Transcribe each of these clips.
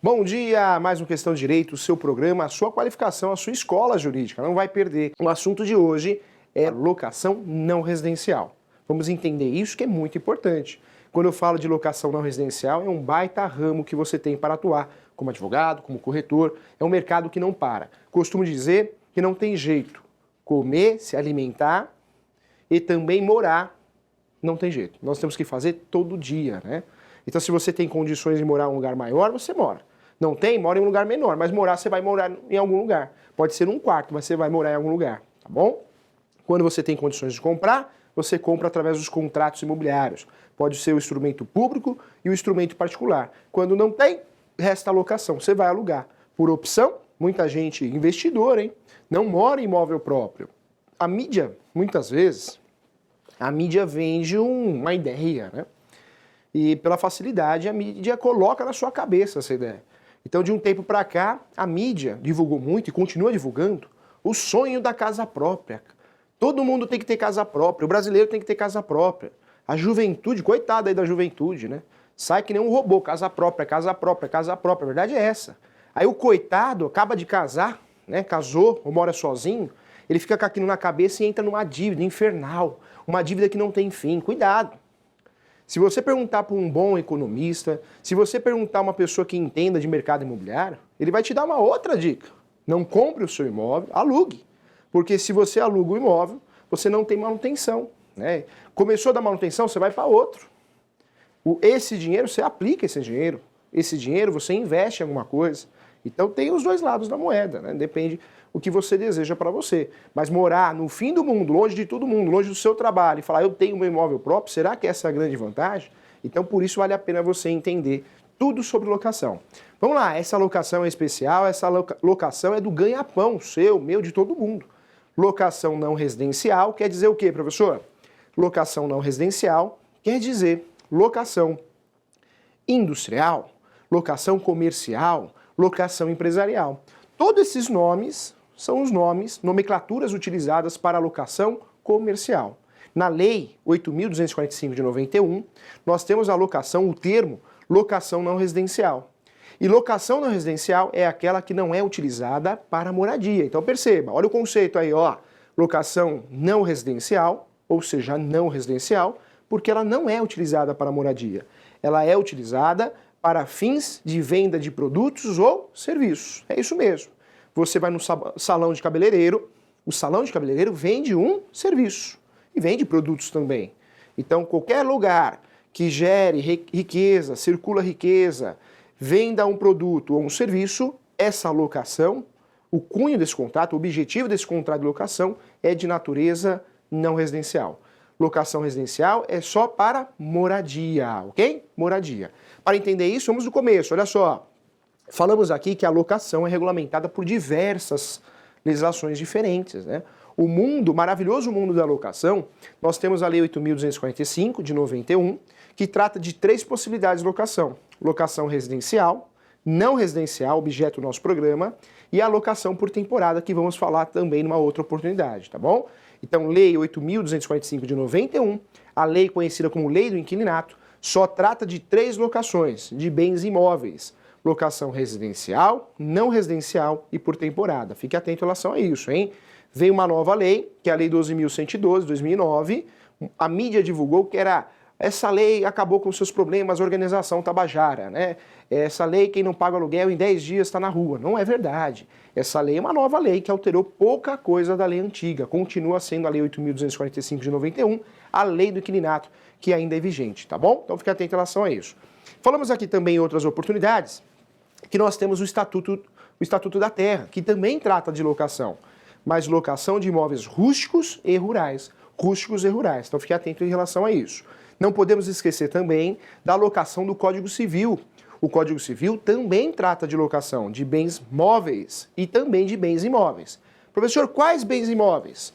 Bom dia, mais um Questão de Direito, o seu programa, a sua qualificação, a sua escola jurídica, não vai perder. O assunto de hoje é locação não residencial. Vamos entender isso que é muito importante. Quando eu falo de locação não residencial, é um baita ramo que você tem para atuar como advogado, como corretor, é um mercado que não para. Costumo dizer que não tem jeito. Comer, se alimentar e também morar, não tem jeito. Nós temos que fazer todo dia, né? Então, se você tem condições de morar em um lugar maior, você mora. Não tem, mora em um lugar menor, mas morar, você vai morar em algum lugar. Pode ser num quarto, mas você vai morar em algum lugar, tá bom? Quando você tem condições de comprar, você compra através dos contratos imobiliários. Pode ser o instrumento público e o instrumento particular. Quando não tem, resta a locação, você vai alugar. Por opção, muita gente, investidor, não mora em imóvel próprio. A mídia, muitas vezes, a mídia vende uma ideia, né? E pela facilidade, a mídia coloca na sua cabeça essa ideia. Então, de um tempo para cá, a mídia divulgou muito e continua divulgando o sonho da casa própria. Todo mundo tem que ter casa própria, o brasileiro tem que ter casa própria. A juventude, coitada aí da juventude, né? Sai que nem um robô, casa própria, casa própria, casa própria. A verdade é essa. Aí o coitado acaba de casar, né? Casou ou mora sozinho, ele fica com aquilo na cabeça e entra numa dívida infernal, uma dívida que não tem fim. Cuidado. Se você perguntar para um bom economista, se você perguntar a uma pessoa que entenda de mercado imobiliário, ele vai te dar uma outra dica. Não compre o seu imóvel, alugue. Porque se você aluga o imóvel, você não tem manutenção, né? Começou da manutenção, você vai para outro. Esse dinheiro, você aplica esse dinheiro. Esse dinheiro você investe em alguma coisa. Então tem os dois lados da moeda, né? Depende o que você deseja para você. Mas morar no fim do mundo, longe de todo mundo, longe do seu trabalho e falar eu tenho meu imóvel próprio, será que essa é a grande vantagem? Então por isso vale a pena você entender tudo sobre locação. Vamos lá, essa locação é especial, essa locação é do ganha-pão, seu, meu, de todo mundo. Locação não residencial quer dizer o quê, professor? Locação não residencial quer dizer locação industrial, locação comercial, locação empresarial. Todos esses nomes são os nomes, nomenclaturas utilizadas para a locação comercial. Na Lei 8.245 de 91, nós temos a locação, o termo locação não residencial. E locação não residencial é aquela que não é utilizada para moradia. Então perceba, olha o conceito aí, ó, locação não residencial, ou seja, não residencial, porque ela não é utilizada para moradia. Ela é utilizada para fins de venda de produtos ou serviços. É isso mesmo. Você vai no salão de cabeleireiro, o salão de cabeleireiro vende um serviço e vende produtos também. Então, qualquer lugar que gere riqueza, circula riqueza, venda um produto ou um serviço, essa locação, o cunho desse contrato, o objetivo desse contrato de locação é de natureza não residencial. Locação residencial é só para moradia, ok? Moradia. Para entender isso, vamos do começo, olha só. Falamos aqui que a locação é regulamentada por diversas legislações diferentes, né? O mundo, maravilhoso mundo da locação, nós temos a Lei 8.245, de 91, que trata de três possibilidades de locação. Locação residencial, não residencial, objeto do nosso programa, e a locação por temporada, que vamos falar também numa outra oportunidade, tá bom? Então, Lei 8.245 de 91, a lei conhecida como Lei do Inquilinato, só trata de três locações de bens imóveis. Locação residencial, não residencial e por temporada. Fique atento em relação a isso, hein? Veio uma nova lei, que é a Lei 12.112, de 2009. A mídia divulgou que essa lei acabou com seus problemas, organização tabajara, né? Essa lei, quem não paga aluguel em 10 dias está na rua. Não é verdade. Essa lei é uma nova lei que alterou pouca coisa da lei antiga. Continua sendo a Lei 8.245 de 91, a Lei do Inquilinato, que ainda é vigente, tá bom? Então fique atento em relação a isso. Falamos aqui também em outras oportunidades que nós temos o Estatuto da Terra, que também trata de locação, mas locação de imóveis rústicos e rurais. Rústicos e rurais, então fique atento em relação a isso. Não podemos esquecer também da locação do Código Civil. O Código Civil também trata de locação de bens móveis e também de bens imóveis. Professor, quais bens imóveis?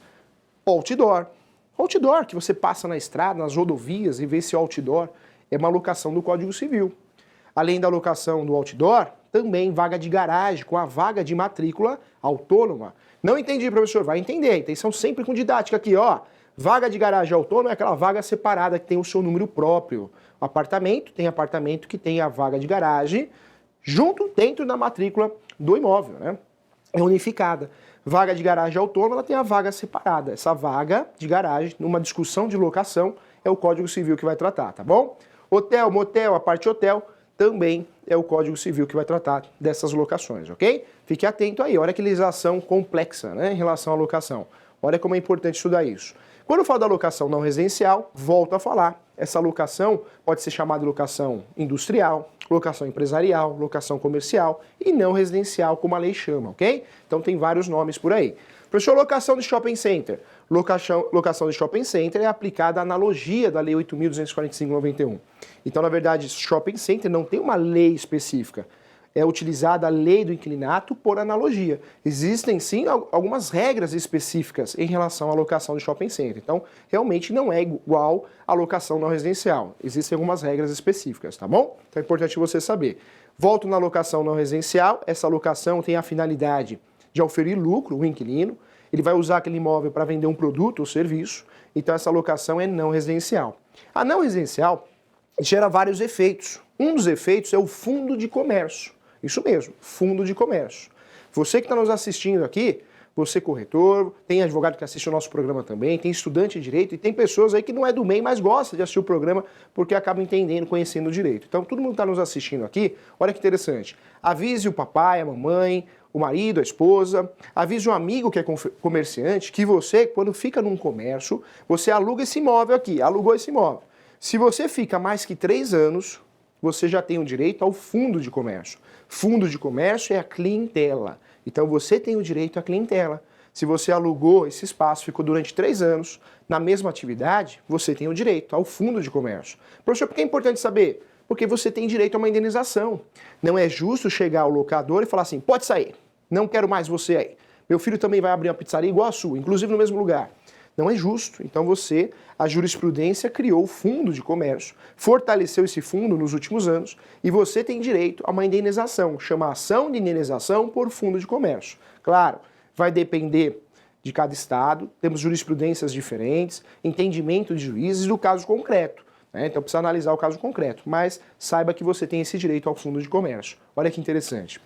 Outdoor. Outdoor, que você passa na estrada, nas rodovias e vê esse outdoor, é uma locação do Código Civil. Além da locação do outdoor, também vaga de garagem, com a vaga de matrícula autônoma. Não entendi, professor? Vai entender. Atenção sempre com didática aqui, ó. Vaga de garagem autônoma é aquela vaga separada que tem o seu número próprio. Apartamento, tem apartamento que tem a vaga de garagem junto dentro da matrícula do imóvel, né? É unificada. Vaga de garagem autônoma, ela tem a vaga separada. Essa vaga de garagem, numa discussão de locação, é o Código Civil que vai tratar, tá bom? Hotel, motel, a parte hotel, também é o Código Civil que vai tratar dessas locações, ok? Fique atento aí, olha que legislação complexa, né, em relação à locação. Olha como é importante estudar isso. Quando eu falo da locação não residencial, volto a falar, essa locação pode ser chamada de locação industrial, locação empresarial, locação comercial e não residencial, como a lei chama, ok? Então tem vários nomes por aí. Professor, locação de shopping center. Locação de shopping center é aplicada à analogia da Lei 8.245/91. Então, na verdade, shopping center não tem uma lei específica. É utilizada a lei do inquilinato por analogia. Existem, sim, algumas regras específicas em relação à locação de shopping center. Então, realmente não é igual à locação não residencial. Existem algumas regras específicas, tá bom? Então é importante você saber. Volto na locação não residencial. Essa locação tem a finalidade de oferir lucro ao inquilino. Ele vai usar aquele imóvel para vender um produto ou serviço. Então, essa locação é não residencial. A não residencial gera vários efeitos. Um dos efeitos é o fundo de comércio. Isso mesmo, fundo de comércio. Você que está nos assistindo aqui, você corretor, tem advogado que assiste o nosso programa também, tem estudante de direito e tem pessoas aí que não é do meio, mas gosta de assistir o programa porque acaba entendendo, conhecendo o direito. Então, todo mundo que está nos assistindo aqui, olha que interessante. Avise o papai, a mamãe, o marido, a esposa, avise um amigo que é comerciante que você, quando fica num comércio, você aluga esse imóvel aqui, alugou esse imóvel. Se você fica mais que 3 anos, você já tem o direito ao fundo de comércio. Fundo de comércio é a clientela. Então você tem o direito à clientela. Se você alugou esse espaço, ficou durante 3 anos na mesma atividade, você tem o direito ao fundo de comércio. Professor, por que é importante saber? Porque você tem direito a uma indenização. Não é justo chegar ao locador e falar assim, pode sair, não quero mais você aí. Meu filho também vai abrir uma pizzaria igual a sua, inclusive no mesmo lugar. Não é justo. Então a jurisprudência criou o fundo de comércio, fortaleceu esse fundo nos últimos anos e você tem direito a uma indenização, chama ação de indenização por fundo de comércio. Claro, vai depender de cada estado, temos jurisprudências diferentes, entendimento de juízes do caso concreto. Então precisa analisar o caso concreto, mas saiba que você tem esse direito ao fundo de comércio. Olha que interessante.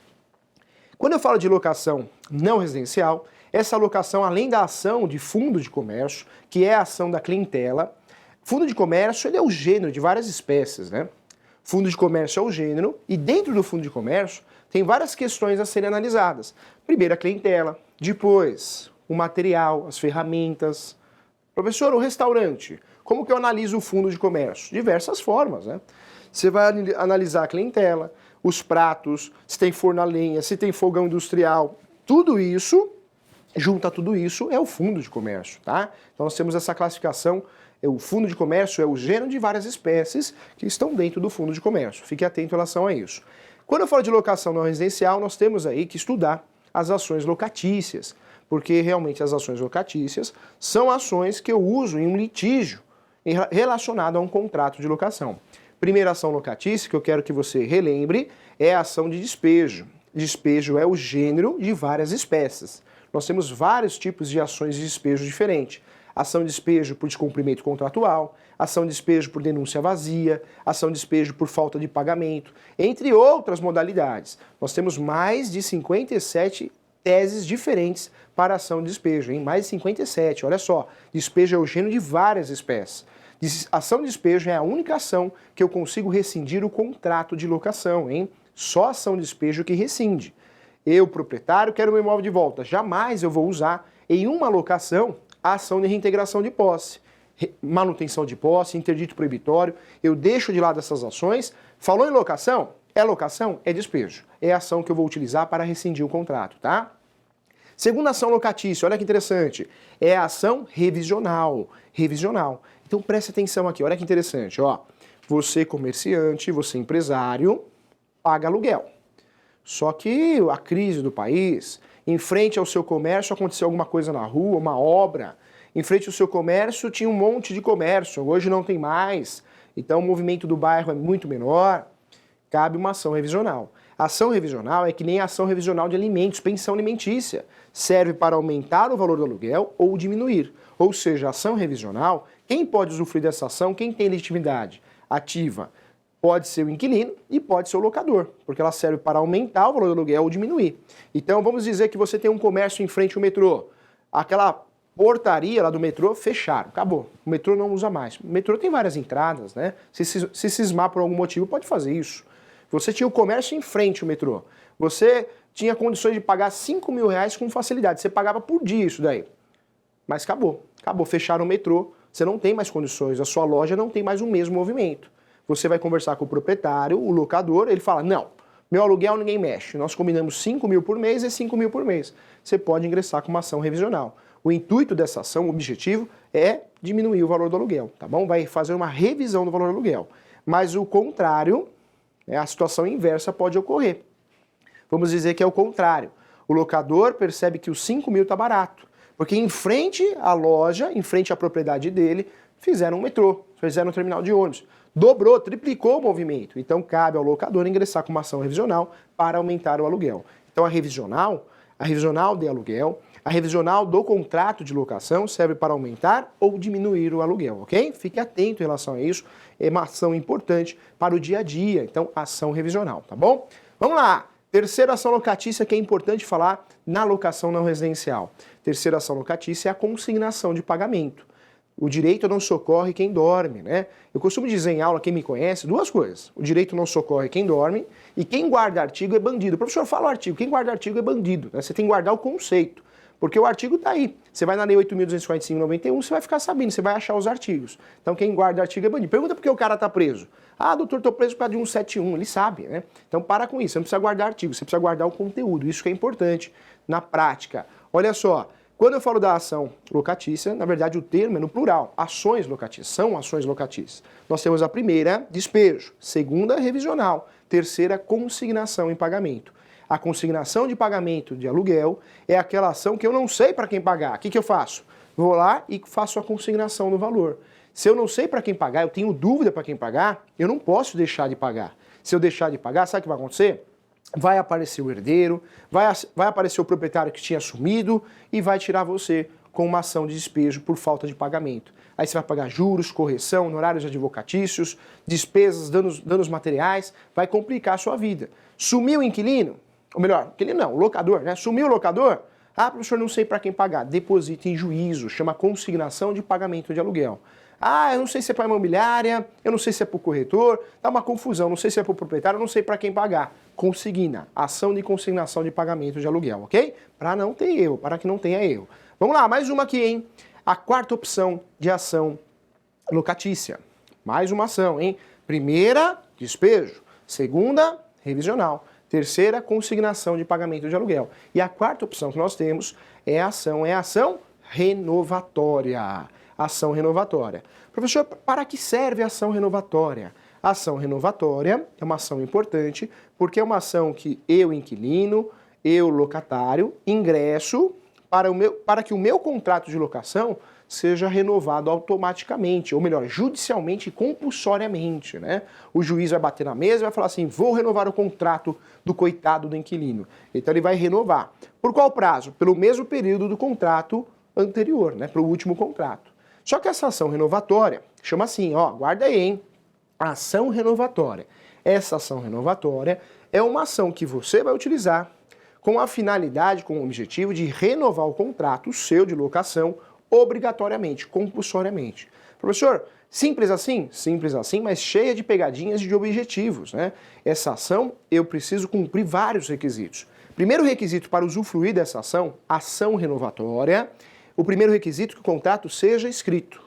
Quando eu falo de locação não residencial, essa locação, além da ação de fundo de comércio, que é a ação da clientela, fundo de comércio ele é o gênero de várias espécies, né? Fundo de comércio é o gênero e dentro do fundo de comércio tem várias questões a serem analisadas. Primeiro a clientela, depois o material, as ferramentas. Professor, o restaurante, como que eu analiso o fundo de comércio? Diversas formas, né? Você vai analisar a clientela, os pratos, se tem forno a lenha, se tem fogão industrial, tudo isso, junta tudo isso, é o fundo de comércio, tá? Então nós temos essa classificação, o fundo de comércio é o gênero de várias espécies que estão dentro do fundo de comércio. Fique atento em relação a isso. Quando eu falo de locação não residencial, nós temos aí que estudar as ações locatícias, porque realmente as ações locatícias são ações que eu uso em um litígio relacionado a um contrato de locação. Primeira ação locatícia, que eu quero que você relembre, é a ação de despejo. Despejo é o gênero de várias espécies. Nós temos vários tipos de ações de despejo diferentes. Ação de despejo por descumprimento contratual, ação de despejo por denúncia vazia, ação de despejo por falta de pagamento, entre outras modalidades. Nós temos mais de 57 teses diferentes para ação de despejo, hein? Mais de 57, olha só. Despejo é o gênero de várias espécies. Ação de despejo é a única ação que eu consigo rescindir o contrato de locação, hein? Só ação de despejo que rescinde. Eu, proprietário, quero meu imóvel de volta. Jamais eu vou usar em uma locação a ação de reintegração de posse. Manutenção de posse, interdito proibitório, eu deixo de lado essas ações. Falou em locação? É despejo. É a ação que eu vou utilizar para rescindir o contrato, tá? Segunda ação locatícia, olha que interessante, é a ação revisional. Revisional. Então preste atenção aqui, olha que interessante, ó. Você comerciante, você empresário, paga aluguel. Só que a crise do país, em frente ao seu comércio aconteceu alguma coisa na rua, uma obra. Em frente ao seu comércio tinha um monte de comércio, hoje não tem mais. Então o movimento do bairro é muito menor, cabe uma ação revisional. A ação revisional é que nem a ação revisional de alimentos, pensão alimentícia. Serve para aumentar o valor do aluguel ou diminuir. Ou seja, a ação revisional, quem pode usufruir dessa ação, quem tem legitimidade ativa? Pode ser o inquilino e pode ser o locador, porque ela serve para aumentar o valor do aluguel ou diminuir. Então vamos dizer que você tem um comércio em frente ao metrô, aquela portaria lá do metrô fecharam, acabou. O metrô não usa mais. O metrô tem várias entradas, né? Se cismar por algum motivo, pode fazer isso. Você tinha o comércio em frente ao metrô. Você tinha condições de pagar 5 mil reais com facilidade. Você pagava por dia isso daí. Mas acabou. Acabou. Fecharam o metrô. Você não tem mais condições. A sua loja não tem mais o mesmo movimento. Você vai conversar com o proprietário, o locador, ele fala, não, meu aluguel ninguém mexe. Nós combinamos 5 mil por mês, é 5 mil por mês. Você pode ingressar com uma ação revisional. O intuito dessa ação, o objetivo, é diminuir o valor do aluguel, tá bom? Vai fazer uma revisão do valor do aluguel. Mas o contrário, a situação inversa pode ocorrer. Vamos dizer que é o contrário. O locador percebe que os 5 mil está barato, porque em frente à loja, em frente à propriedade dele, fizeram um metrô, fizeram um terminal de ônibus. Dobrou, triplicou o movimento. Então cabe ao locador ingressar com uma ação revisional para aumentar o aluguel. Então a revisional de aluguel, a revisional do contrato de locação serve para aumentar ou diminuir o aluguel, ok? Fique atento em relação a isso, é uma ação importante para o dia a dia, então ação revisional, tá bom? Vamos lá, terceira ação locatícia que é importante falar na locação não residencial. Terceira ação locatícia é a consignação de pagamento. O direito não socorre quem dorme, né? Eu costumo dizer em aula, quem me conhece, duas coisas. O direito não socorre quem dorme e quem guarda artigo é bandido. O professor fala o artigo, quem guarda artigo é bandido, né? Você tem que guardar o conceito, porque o artigo está aí. Você vai na Lei 8.245/91, você vai ficar sabendo, você vai achar os artigos. Então quem guarda artigo é bandido. Pergunta por que o cara está preso. Ah, doutor, estou preso por causa de 171, ele sabe, né? Então para com isso, você não precisa guardar artigo, você precisa guardar o conteúdo, isso que é importante na prática. Olha só, quando eu falo da ação locatícia, na verdade o termo é no plural, ações locatícias, são ações locatícias. Nós temos a primeira, despejo, segunda, revisional, terceira, consignação em pagamento. A consignação de pagamento de aluguel é aquela ação que eu não sei para quem pagar. O que eu faço? Vou lá e faço a consignação do valor. Se eu não sei para quem pagar, eu tenho dúvida para quem pagar, eu não posso deixar de pagar. Se eu deixar de pagar, sabe o que vai acontecer? Vai aparecer o herdeiro, vai aparecer o proprietário que tinha assumido e vai tirar você com uma ação de despejo por falta de pagamento. Aí você vai pagar juros, correção, honorários advocatícios, despesas, danos materiais, vai complicar a sua vida. Sumiu o inquilino? Ou melhor, inquilino não, o locador, né? Sumiu o locador? Ah, professor, não sei para quem pagar. Deposita em juízo, chama consignação de pagamento de aluguel. Ah, eu não sei se é para a imobiliária, eu não sei se é para o corretor, dá uma confusão, não sei se é para o proprietário, não sei para quem pagar. Consigna, ação de consignação de pagamento de aluguel, ok? Para não ter erro, para que não tenha erro. Vamos lá, mais uma aqui, hein? A quarta opção de ação locatícia. Mais uma ação, hein? Primeira, despejo. Segunda, revisional. Terceira, consignação de pagamento de aluguel. E a quarta opção que nós temos é a ação renovatória. Ação renovatória. Professor, para que serve a ação renovatória? A ação renovatória é uma ação importante porque é uma ação que eu, inquilino, eu, locatário, ingresso para que o meu contrato de locação seja renovado automaticamente, ou melhor, judicialmente e compulsoriamente, né? O juiz vai bater na mesa e vai falar assim, vou renovar o contrato do coitado do inquilino. Então ele vai renovar. Por qual prazo? Pelo mesmo período do contrato anterior, né? Para o último contrato. Só que essa ação renovatória, chama assim, ó, guarda aí, hein? Ação renovatória. Essa ação renovatória é uma ação que você vai utilizar com a finalidade, com o objetivo de renovar o contrato seu de locação obrigatoriamente, compulsoriamente. Professor, simples assim? Simples assim, mas cheia de pegadinhas e de objetivos, né? Essa ação, eu preciso cumprir vários requisitos. Primeiro requisito para usufruir dessa ação renovatória, o primeiro requisito é que o contrato seja escrito.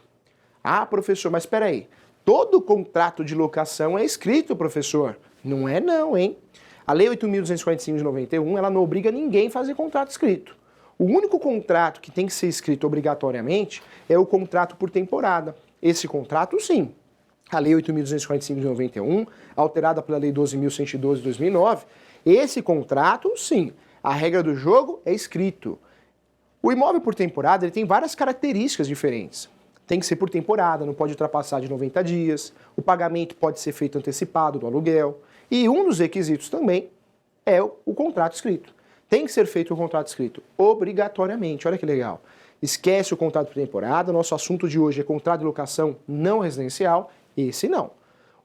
Ah, professor, mas espera aí. Todo contrato de locação é escrito, professor. Não é não, hein? A Lei 8.245 de 91, ela não obriga ninguém a fazer contrato escrito. O único contrato que tem que ser escrito obrigatoriamente é o contrato por temporada. Esse contrato, sim. A Lei 8.245 de 91, alterada pela Lei 12.112 de 2009, esse contrato, sim. A regra do jogo é escrito. O imóvel por temporada ele tem várias características diferentes. Tem que ser por temporada, não pode ultrapassar de 90 dias, o pagamento pode ser feito antecipado do aluguel, e um dos requisitos também é o contrato escrito. Tem que ser feito o contrato escrito, obrigatoriamente, olha que legal. Esquece o contrato por temporada, nosso assunto de hoje é contrato de locação não residencial, esse não.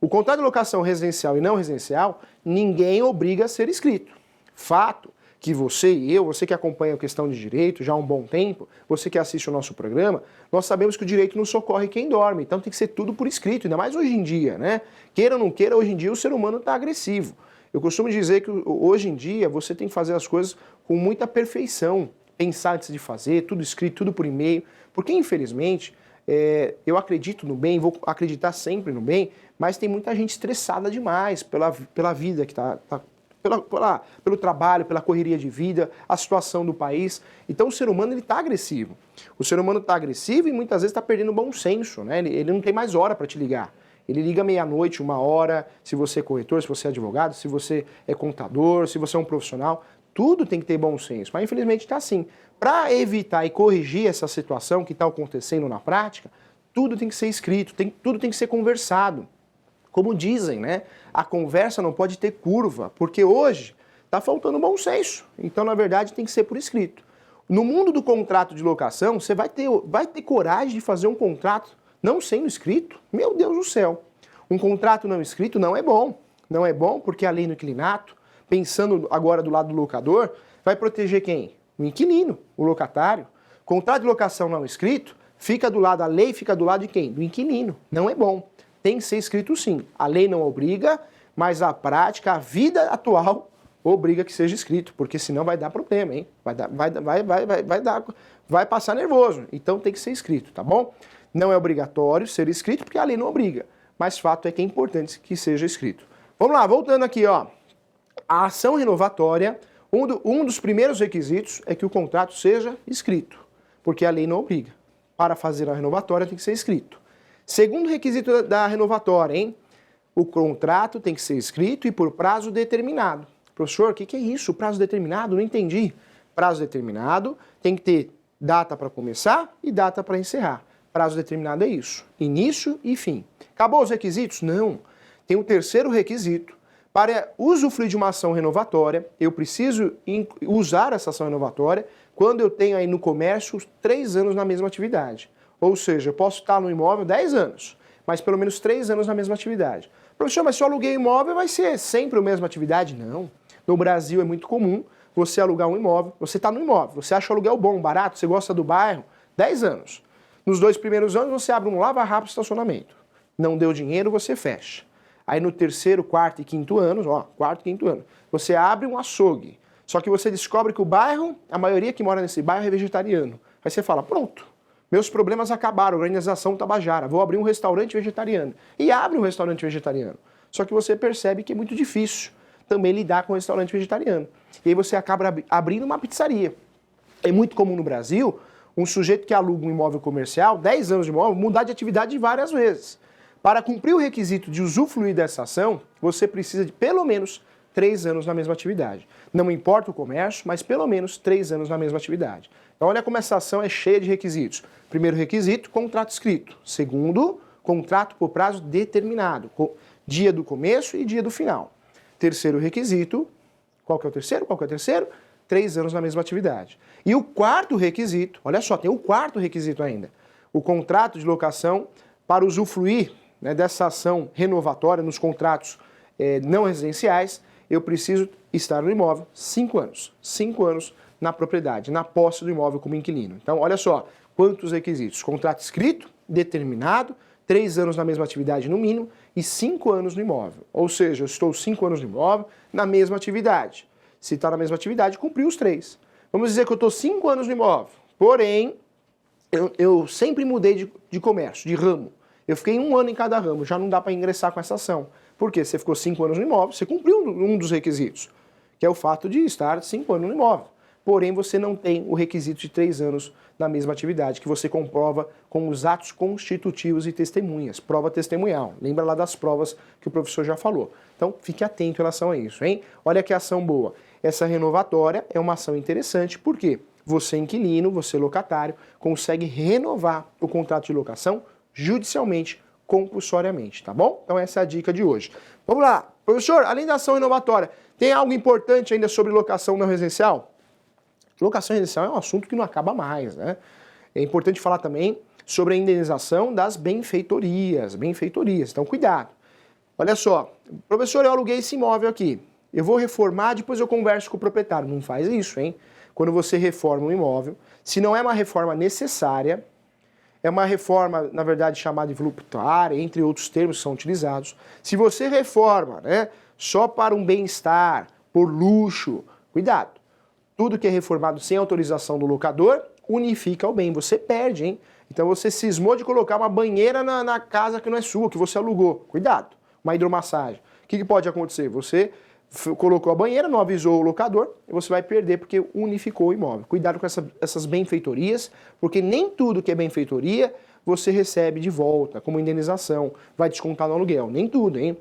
O contrato de locação residencial e não residencial, ninguém obriga a ser escrito. Fato que você e eu, você que acompanha a questão de direito já há um bom tempo, você que assiste o nosso programa, nós sabemos que o direito não socorre quem dorme, então tem que ser tudo por escrito, ainda mais hoje em dia, né? Queira ou não queira, hoje em dia o ser humano está agressivo. Eu costumo dizer que hoje em dia você tem que fazer as coisas com muita perfeição, pensar antes de fazer, tudo escrito, tudo por e-mail, porque infelizmente eu acredito no bem, vou acreditar sempre no bem, mas tem muita gente estressada demais pela vida que pelo trabalho, pela correria de vida, a situação do país. Então o ser humano está agressivo. O ser humano está agressivo e muitas vezes está perdendo o bom senso, né? Ele não tem mais hora para te ligar. Ele liga meia-noite, 1 hora, se você é corretor, se você é advogado, se você é contador, se você é um profissional, tudo tem que ter bom senso. Mas infelizmente está assim. Para evitar e corrigir essa situação que está acontecendo na prática, tudo tem que ser escrito, tudo tem que ser conversado. Como dizem, né? A conversa não pode ter curva, porque hoje está faltando bom senso. Então, na verdade, tem que ser por escrito. No mundo do contrato de locação, você vai ter coragem de fazer um contrato não sendo escrito? Meu Deus do céu! Um contrato não escrito não é bom. Não é bom porque a lei do inquilinato, pensando agora do lado do locador, vai proteger quem? O inquilino, o locatário. Contrato de locação não escrito, a lei fica do lado de quem? Do inquilino. Não é bom. Tem que ser escrito sim. A lei não obriga, mas a prática, a vida atual, obriga que seja escrito, porque senão vai dar problema, hein? Vai passar nervoso. Então tem que ser escrito, tá bom? Não é obrigatório ser escrito, porque a lei não obriga. Mas fato é que é importante que seja escrito. Vamos lá, voltando aqui, ó. A ação renovatória, um dos primeiros requisitos é que o contrato seja escrito, porque a lei não obriga. Para fazer a renovatória tem que ser escrito. Segundo requisito da renovatória, hein? O contrato tem que ser escrito e por prazo determinado. Professor, o que é isso? Prazo determinado? Não entendi. Prazo determinado tem que ter data para começar e data para encerrar. Prazo determinado é isso. Início e fim. Acabou os requisitos? Não. Tem um terceiro requisito. Para usufruir de uma ação renovatória, eu preciso usar essa ação renovatória quando eu tenho aí no comércio 3 anos na mesma atividade. Ou seja, eu posso estar no imóvel 10 anos, mas pelo menos 3 anos na mesma atividade. Professor, mas se eu aluguei imóvel, vai ser sempre a mesma atividade? Não. No Brasil é muito comum você alugar um imóvel, você está no imóvel, você acha o aluguel bom, barato, você gosta do bairro, 10 anos. Nos 2 primeiros anos você abre um lava-rápido estacionamento. Não deu dinheiro, você fecha. Aí no 3º, 4º e 5º anos, 4º e 5º ano, você abre um açougue. Só que você descobre que o bairro, a maioria que mora nesse bairro é vegetariano. Aí você fala, pronto. Meus problemas acabaram, a Organização Tabajara, vou abrir um restaurante vegetariano. E abre um restaurante vegetariano. Só que você percebe que é muito difícil também lidar com um restaurante vegetariano. E aí você acaba abrindo uma pizzaria. É muito comum no Brasil um sujeito que aluga um imóvel comercial, 10 anos de imóvel, mudar de atividade várias vezes. Para cumprir o requisito de usufruir dessa ação, você precisa de pelo menos 3 anos na mesma atividade. Não importa o comércio, mas pelo menos 3 anos na mesma atividade. Então olha como essa ação é cheia de requisitos. Primeiro requisito, contrato escrito. Segundo, contrato por prazo determinado. Dia do começo e dia do final. Terceiro requisito, qual que é o terceiro? 3 anos na mesma atividade. E o quarto requisito, olha só, tem o quarto requisito ainda. O contrato de locação para usufruir, né, dessa ação renovatória nos contratos não residenciais, eu preciso estar no imóvel 5 anos. 5 anos na propriedade, na posse do imóvel como inquilino. Então, olha só, quantos requisitos. Contrato escrito, determinado, 3 anos na mesma atividade no mínimo e 5 anos no imóvel. Ou seja, eu estou 5 anos no imóvel na mesma atividade. Se está na mesma atividade, cumpri os 3. Vamos dizer que eu estou 5 anos no imóvel, porém, eu sempre mudei de comércio, de ramo. Eu fiquei 1 ano em cada ramo, já não dá para ingressar com essa ação. Por quê? Você ficou 5 anos no imóvel, você cumpriu um dos requisitos, que é o fato de estar 5 anos no imóvel. Porém, você não tem o requisito de 3 anos na mesma atividade, que você comprova com os atos constitutivos e testemunhas, prova testemunhal. Lembra lá das provas que o professor já falou. Então, fique atento em relação a isso, hein? Olha que ação boa. Essa renovatória é uma ação interessante, por quê? Você inquilino, você locatário, consegue renovar o contrato de locação judicialmente, compulsoriamente, tá bom? Então essa é a dica de hoje. Vamos lá. Professor, além da ação renovatória, tem algo importante ainda sobre locação não residencial? Locação residencial é um assunto que não acaba mais, né? É importante falar também sobre a indenização das benfeitorias. Então cuidado. Olha só, professor, eu aluguei esse imóvel aqui. Eu vou reformar, depois eu converso com o proprietário. Não faz isso, hein? Quando você reforma um imóvel, se não é uma reforma necessária, é uma reforma, na verdade, chamada de voluptuária, entre outros termos que são utilizados. Se você reforma, né, só para um bem-estar, por luxo, cuidado. Tudo que é reformado sem autorização do locador, unifica o bem. Você perde, hein? Então você cismou de colocar uma banheira na casa que não é sua, que você alugou. Cuidado. Uma hidromassagem. O que pode acontecer? Você colocou a banheira, não avisou o locador, e você vai perder porque unificou o imóvel. Cuidado com essas benfeitorias, porque nem tudo que é benfeitoria você recebe de volta como indenização, vai descontar no aluguel. Nem tudo, hein?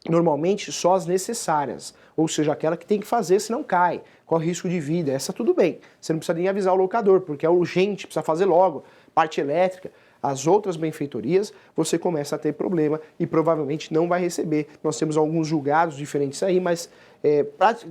Normalmente só as necessárias, ou seja, aquela que tem que fazer senão cai, corre risco de vida, essa tudo bem. Você não precisa nem avisar o locador, porque é urgente, precisa fazer logo, parte elétrica. As outras benfeitorias, você começa a ter problema e provavelmente não vai receber. Nós temos alguns julgados diferentes aí, mas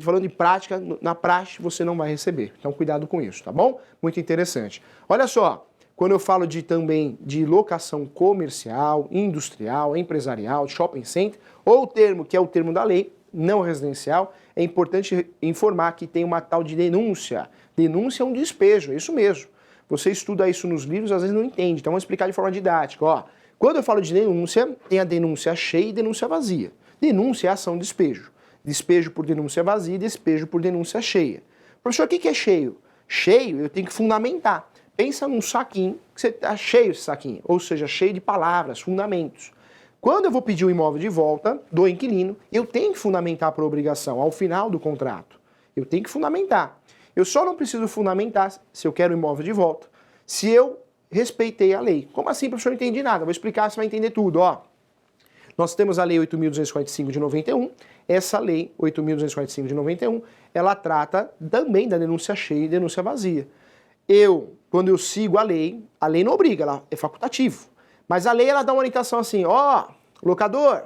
falando de prática, na praxe você não vai receber. Então cuidado com isso, tá bom? Muito interessante. Olha só, quando eu falo também de locação comercial, industrial, empresarial, shopping center, ou o termo que é o termo da lei, não residencial, é importante informar que tem uma tal de denúncia. Denúncia é um despejo, é isso mesmo. Você estuda isso nos livros, às vezes não entende. Então vamos explicar de forma didática. Ó, quando eu falo de denúncia, tem a denúncia cheia e denúncia vazia. Denúncia é ação de despejo. Despejo por denúncia vazia e despejo por denúncia cheia. Professor, o que é cheio? Cheio eu tenho que fundamentar. Pensa num saquinho, que você está cheio esse saquinho, ou seja, cheio de palavras, fundamentos. Quando eu vou pedir o imóvel de volta do inquilino, eu tenho que fundamentar por obrigação, ao final do contrato. Eu tenho que fundamentar. Eu só não preciso fundamentar se eu quero o imóvel de volta, se eu respeitei a lei. Como assim, professor? Eu não entendi nada. Vou explicar, você vai entender tudo. Ó, nós temos a Lei 8.245 de 91. Essa Lei 8.245 de 91, ela trata também da denúncia cheia e denúncia vazia. Quando eu sigo a lei não obriga, ela é facultativo. Mas a lei, ela dá uma orientação assim, ó, locador,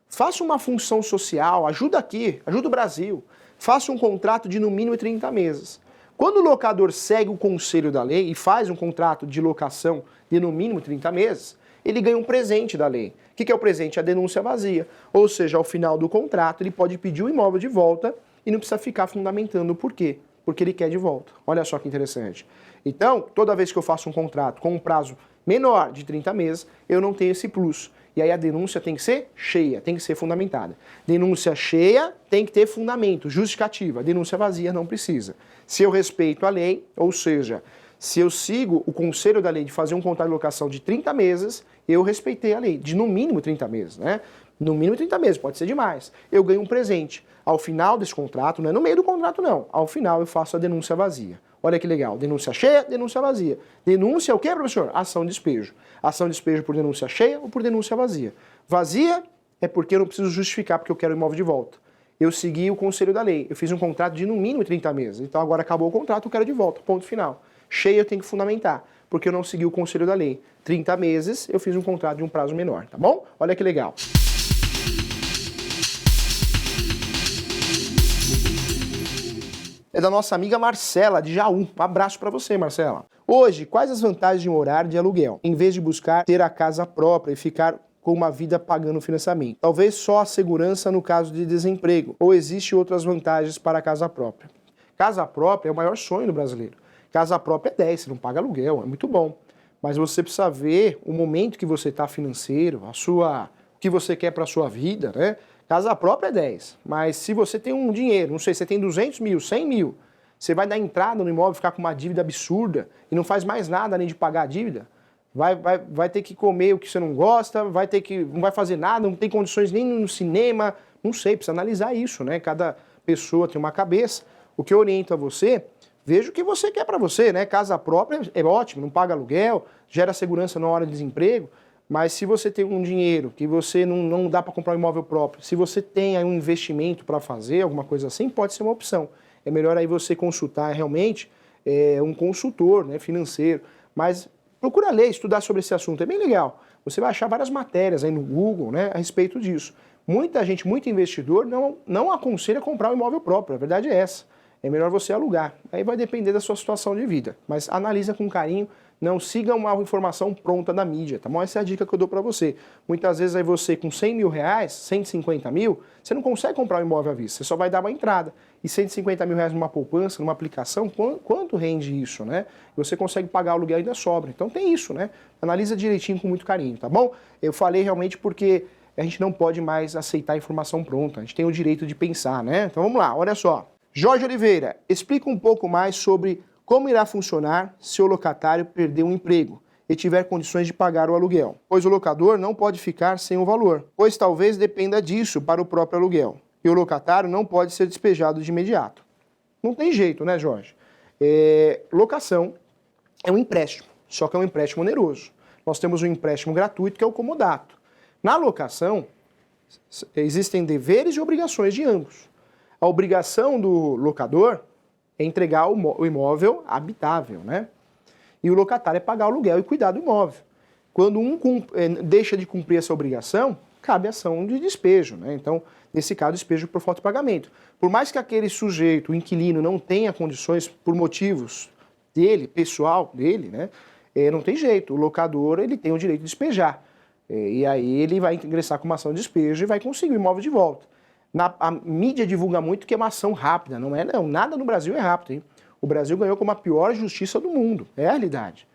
faça uma função social, ajuda aqui, ajuda o Brasil. Faça um contrato de no mínimo 30 meses. Quando o locador segue o conselho da lei e faz um contrato de locação de no mínimo 30 meses, ele ganha um presente da lei. O que é o presente? A denúncia vazia. Ou seja, ao final do contrato, ele pode pedir o imóvel de volta e não precisa ficar fundamentando o porquê. Porque ele quer de volta. Olha só que interessante. Então, toda vez que eu faço um contrato com um prazo menor de 30 meses, eu não tenho esse plus. E aí a denúncia tem que ser cheia, tem que ser fundamentada. Denúncia cheia tem que ter fundamento, justificativa. Denúncia vazia não precisa. Se eu respeito a lei, ou seja, se eu sigo o conselho da lei de fazer um contrato de locação de 30 meses, eu respeitei a lei, de no mínimo 30 meses, né? No mínimo 30 meses, pode ser demais. Eu ganho um presente. Ao final desse contrato, não é no meio do contrato não, ao final eu faço a denúncia vazia. Olha que legal, denúncia cheia, denúncia vazia. Denúncia é o que, professor? Ação de despejo. Ação de despejo por denúncia cheia ou por denúncia vazia. Vazia é porque eu não preciso justificar porque eu quero o imóvel de volta. Eu segui o conselho da lei, eu fiz um contrato de no mínimo 30 meses, então agora acabou o contrato, eu quero de volta, ponto final. Cheia eu tenho que fundamentar, porque eu não segui o conselho da lei. 30 meses eu fiz um contrato de um prazo menor, tá bom? Olha que legal. É da nossa amiga Marcela, de Jaú. Um abraço para você, Marcela. Hoje, quais as vantagens de morar de aluguel, em vez de buscar ter a casa própria e ficar com uma vida pagando financiamento? Talvez só a segurança no caso de desemprego, ou existem outras vantagens para a casa própria? Casa própria é o maior sonho do brasileiro. Casa própria é 10, você não paga aluguel, é muito bom. Mas você precisa ver o momento que você está financeiro, o que você quer para a sua vida, né? Casa própria é 10, mas se você tem um dinheiro, não sei, você tem 200 mil, 100 mil, você vai dar entrada no imóvel, ficar com uma dívida absurda e não faz mais nada além de pagar a dívida, vai ter que comer o que você não gosta, não vai fazer nada, não tem condições nem no cinema, não sei, precisa analisar isso, né? Cada pessoa tem uma cabeça. O que eu oriento a você, veja o que você quer para você, né? Casa própria é ótimo, não paga aluguel, gera segurança na hora de desemprego. Mas se você tem um dinheiro que você não dá para comprar um imóvel próprio, se você tem aí um investimento para fazer, alguma coisa assim, pode ser uma opção. É melhor aí você consultar realmente um consultor, né, financeiro. Mas procura ler, estudar sobre esse assunto, é bem legal. Você vai achar várias matérias aí no Google, né, a respeito disso. Muita gente, muito investidor, não aconselha comprar um imóvel próprio, a verdade é essa. é melhor você alugar. Aí vai depender da sua situação de vida, mas analisa com carinho, não siga uma informação pronta da mídia, tá bom? Essa é a dica que eu dou para você. Muitas vezes aí você com 100 mil reais, 150 mil, você não consegue comprar um imóvel à vista, você só vai dar uma entrada. E 150 mil reais numa poupança, numa aplicação, quanto rende isso, né? Você consegue pagar o aluguel e ainda sobra. Então tem isso, né? Analisa direitinho com muito carinho, tá bom? Eu falei realmente porque a gente não pode mais aceitar a informação pronta, a gente tem o direito de pensar, né? Então vamos lá, olha só. Jorge Oliveira, explica um pouco mais sobre como irá funcionar se o locatário perder um emprego e tiver condições de pagar o aluguel, pois o locador não pode ficar sem o valor, pois talvez dependa disso para o próprio aluguel, e o locatário não pode ser despejado de imediato. Não tem jeito, né, Jorge? Locação é um empréstimo, só que é um empréstimo oneroso. Nós temos um empréstimo gratuito que é o comodato. Na locação, existem deveres e obrigações de ambos. A obrigação do locador é entregar o imóvel habitável, né? E o locatário é pagar o aluguel e cuidar do imóvel. Quando um deixa de cumprir essa obrigação, cabe ação de despejo, né? Então, nesse caso, despejo por falta de pagamento. Por mais que aquele sujeito, o inquilino, não tenha condições por motivos dele, pessoal dele, né? Não tem jeito. O locador, ele tem o direito de despejar. E aí ele vai ingressar com uma ação de despejo e vai conseguir o imóvel de volta. A mídia divulga muito que é uma ação rápida, não é não, nada no Brasil é rápido, hein? O Brasil ganhou como a pior justiça do mundo, é a realidade.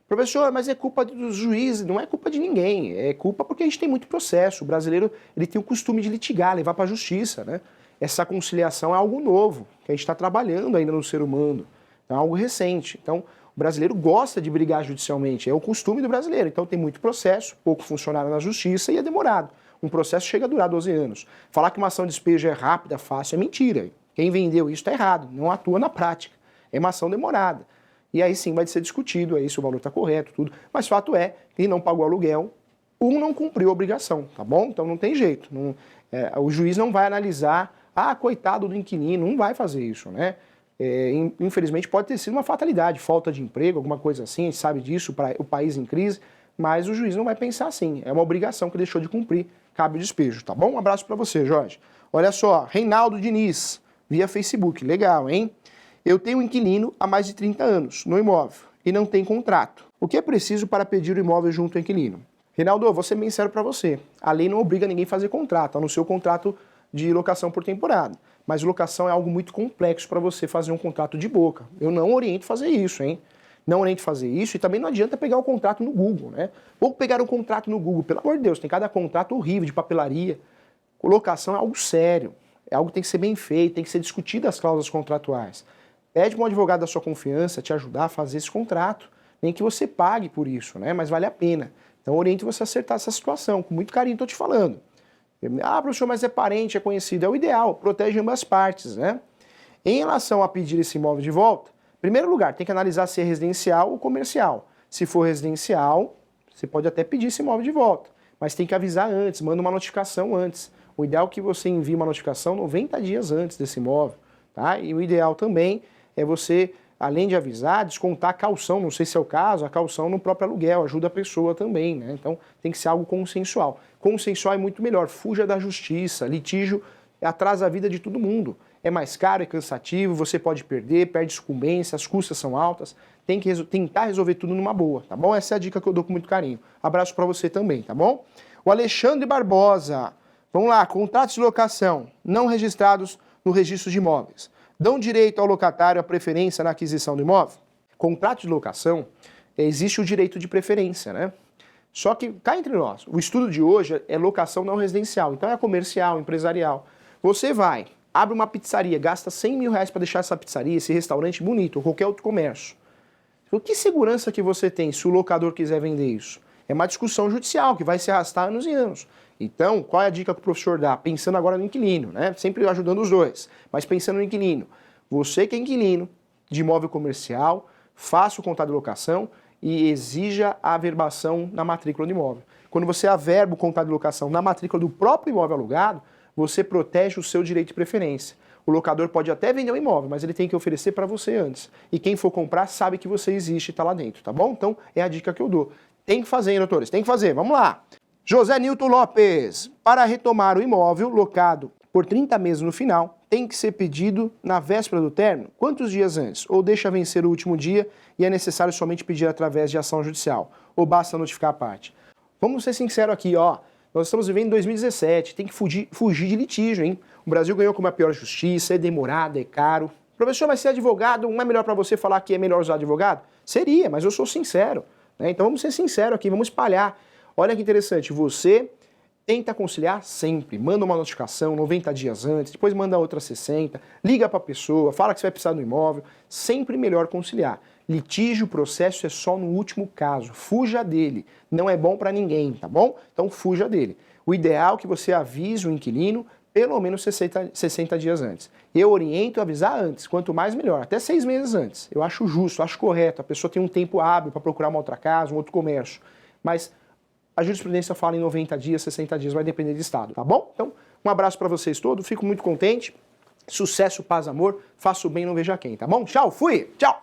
Professor, mas é culpa dos juízes, não é culpa de ninguém, é culpa porque a gente tem muito processo, o brasileiro ele tem o costume de litigar, levar para a justiça, né? Essa conciliação é algo novo, que a gente está trabalhando ainda no ser humano, é algo recente, então o brasileiro gosta de brigar judicialmente, é o costume do brasileiro, então tem muito processo, pouco funcionário na justiça e é demorado. Um processo chega a durar 12 anos. Falar que uma ação de despejo é rápida, fácil, é mentira. Quem vendeu isso está errado, não atua na prática. É uma ação demorada. E aí sim vai ser discutido aí se o valor está correto, tudo. Mas fato é, quem não pagou aluguel, não cumpriu a obrigação, tá bom? Então não tem jeito. O juiz não vai analisar, coitado do inquilino, não vai fazer isso, né? Infelizmente pode ter sido uma fatalidade, falta de emprego, alguma coisa assim, a gente sabe disso, para o país em crise, mas o juiz não vai pensar assim. É uma obrigação que deixou de cumprir. Cabe o despejo, tá bom? Um abraço para você, Jorge. Olha só, Reinaldo Diniz, via Facebook, legal, hein? Eu tenho um inquilino há mais de 30 anos no imóvel e não tem contrato. O que é preciso para pedir o imóvel junto ao inquilino? Reinaldo, vou ser bem sério para você. A lei não obriga ninguém a fazer contrato, a não ser o contrato de locação por temporada. Mas locação é algo muito complexo para você fazer um contrato de boca. Eu não oriento fazer isso, hein? Não oriento fazer isso e também não adianta pegar o contrato no Google, né? Ou pegar um contrato no Google, pelo amor de Deus, tem cada contrato horrível de papelaria. Locação é algo sério, é algo que tem que ser bem feito, tem que ser discutido as cláusulas contratuais. Pede para um advogado da sua confiança te ajudar a fazer esse contrato, nem que você pague por isso, né? Mas vale a pena. Então oriento você a acertar essa situação, com muito carinho estou te falando. Professor, mas é parente, é conhecido, é o ideal, protege ambas partes, né? Em relação a pedir esse imóvel de volta, em primeiro lugar, tem que analisar se é residencial ou comercial. Se for residencial, você pode até pedir esse imóvel de volta, mas tem que avisar antes, manda uma notificação antes. O ideal é que você envie uma notificação 90 dias antes desse imóvel, tá? E o ideal também é você, além de avisar, descontar a caução, não sei se é o caso, a caução no próprio aluguel, ajuda a pessoa também, né? Então tem que ser algo consensual. Consensual é muito melhor, fuja da justiça, litígio atrasa a vida de todo mundo. É mais caro, é cansativo, você pode perder, perde sucumbência, as custas são altas, tem que tentar resolver tudo numa boa, tá bom? Essa é a dica que eu dou com muito carinho. Abraço para você também, tá bom? O Alexandre Barbosa, vamos lá, contratos de locação não registrados no registro de imóveis. Dão direito ao locatário a preferência na aquisição do imóvel? Contrato de locação, existe o direito de preferência, né? Só que, cá entre nós, o estudo de hoje é locação não residencial, então é comercial, empresarial. Você vai, abre uma pizzaria, gasta 100 mil reais para deixar essa pizzaria, esse restaurante bonito, ou qualquer outro comércio. Que segurança que você tem se o locador quiser vender isso? É uma discussão judicial que vai se arrastar anos e anos. Então, qual é a dica que o professor dá? Pensando agora no inquilino, né? Sempre ajudando os dois, mas pensando no inquilino. Você que é inquilino de imóvel comercial, faça o contrato de locação e exija a averbação na matrícula do imóvel. Quando você averba o contrato de locação na matrícula do próprio imóvel alugado, você protege o seu direito de preferência. O locador pode até vender o imóvel, mas ele tem que oferecer para você antes. E quem for comprar sabe que você existe e está lá dentro, tá bom? Então, é a dica que eu dou. Tem que fazer, hein, doutores? Tem que fazer. Vamos lá. José Nilton Lopes. Para retomar o imóvel locado por 30 meses no final, tem que ser pedido na véspera do término? Quantos dias antes? Ou deixa vencer o último dia e é necessário somente pedir através de ação judicial? Ou basta notificar a parte? Vamos ser sinceros aqui, ó. Nós estamos vivendo em 2017, tem que fugir de litígio, hein? O Brasil ganhou com uma pior justiça, é demorado, é caro. Professor, mas ser advogado, não é melhor para você falar que é melhor usar advogado? Seria, mas eu sou sincero, né? Então vamos ser sinceros aqui, vamos espalhar. Olha que interessante, você tenta conciliar sempre, manda uma notificação 90 dias antes, depois manda outra 60, liga para a pessoa, fala que você vai precisar do imóvel, sempre melhor conciliar. Litígio, processo é só no último caso, fuja dele, não é bom para ninguém, tá bom? Então fuja dele. O ideal é que você avise o inquilino pelo menos 60 dias antes. Eu oriento a avisar antes, quanto mais melhor, até 6 meses antes. Eu acho justo, acho correto, a pessoa tem um tempo hábil para procurar uma outra casa, um outro comércio, mas a jurisprudência fala em 90 dias, 60 dias, vai depender do estado, tá bom? Então, um abraço para vocês todos, fico muito contente. Sucesso, paz, amor, faça o bem, não veja quem, tá bom? Tchau, fui! Tchau!